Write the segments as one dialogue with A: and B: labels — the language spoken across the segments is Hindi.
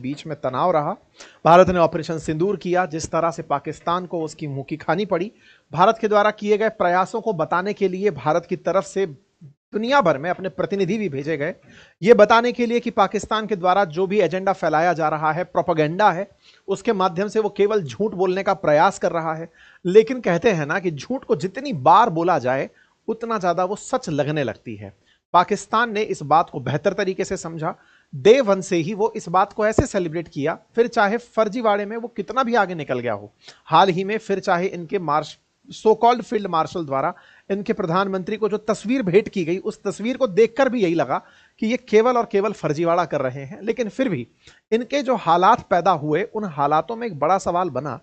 A: बीच में तनाव रहा। भारत ने ऑपरेशन सिंदूर किया, जिस तरह से पाकिस्तान को उसकी मुंह की खानी पड़ी। भारत के द्वारा किए गए प्रयासों को बताने के लिए भारत की तरफ से दुनिया भर में अपने प्रतिनिधि भी भेजे गए, ये बताने के लिए कि पाकिस्तान के द्वारा जो भी एजेंडा फैलाया जा रहा है, प्रोपेगेंडा है, उसके माध्यम से वो केवल झूठ बोलने का प्रयास कर रहा है। लेकिन कहते हैं ना कि झूठ को जितनी बार बोला जाए उतना ज्यादा वो सच लगने लगती है। पाकिस्तान ने इस बात को बेहतर तरीके से समझा। डे वन से ही वो इस बात को ऐसे सेलिब्रेट किया, फिर चाहे फर्जीवाड़े में वो कितना भी आगे निकल गया हो। हाल ही में फिर चाहे इनके सो कॉल्ड फील्ड मार्शल द्वारा इनके प्रधानमंत्री को जो तस्वीर भेंट की गई, उस तस्वीर को देखकर भी यही लगा कि ये केवल और केवल फर्जीवाड़ा कर रहे हैं। लेकिन फिर भी इनके जो हालात पैदा हुए, उन हालातों में एक बड़ा सवाल बना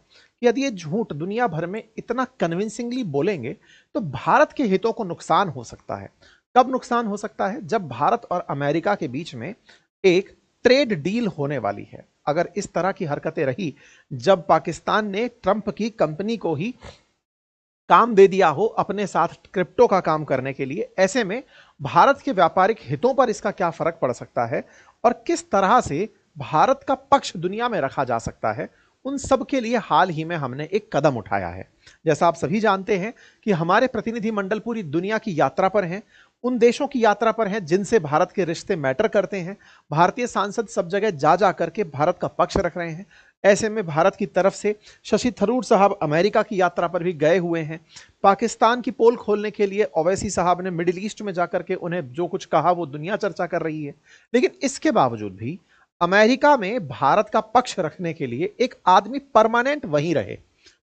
A: कि यदि ये झूठ दुनिया भर में इतना कन्विंसिंगली बोलेंगे तो भारत के हितों को नुकसान हो सकता है। कब नुकसान हो सकता है? जब भारत और अमेरिका के बीच में एक ट्रेड डील होने वाली है। अगर इस तरह की हरकतें रही, जब पाकिस्तान ने ट्रंप की कंपनी को ही काम दे दिया हो अपने साथ क्रिप्टो का काम करने के लिए, ऐसे में भारत के व्यापारिक हितों पर इसका क्या फर्क पड़ सकता है और किस तरह से भारत का पक्ष दुनिया में रखा जा सकता है, उन सब के लिए हाल ही में हमने एक कदम उठाया है। जैसा आप सभी जानते हैं कि हमारे प्रतिनिधिमंडल पूरी दुनिया की यात्रा पर हैं, उन देशों की यात्रा पर हैं जिनसे भारत के रिश्ते मैटर करते हैं। भारतीय सांसद सब जगह जा जा करके भारत का पक्ष रख रहे हैं। ऐसे में भारत की तरफ से शशि थरूर साहब अमेरिका की यात्रा पर भी गए हुए हैं। पाकिस्तान की पोल खोलने के लिए ओवैसी साहब ने मिडिल ईस्ट में जाकर के उन्हें जो कुछ कहा वो दुनिया चर्चा कर रही है। लेकिन इसके बावजूद भी अमेरिका में भारत का पक्ष रखने के लिए एक आदमी परमानेंट वहीं रहे।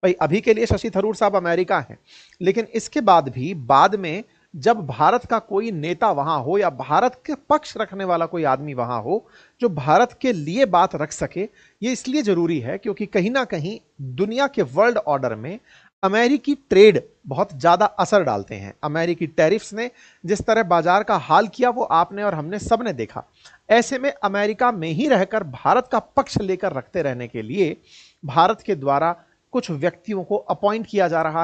A: भाई अभी के लिए शशि थरूर साहब अमेरिका हैं, लेकिन इसके बाद भी बाद में जब भारत का कोई नेता वहां हो या भारत के पक्ष रखने वाला कोई आदमी वहां हो जो भारत के लिए बात रख सके, ये इसलिए जरूरी है क्योंकि कहीं ना कहीं दुनिया के वर्ल्ड ऑर्डर में अमेरिकी ट्रेड बहुत ज्यादा असर डालते हैं। अमेरिकी टैरिफ्स ने जिस तरह बाजार का हाल किया वो आपने और हमने सबने देखा। ऐसे में अमेरिका में ही रहकर भारत का पक्ष लेकर रखते रहने के लिए भारत के द्वारा कुछ व्यक्तियों को अपॉइंट किया जा रहा है।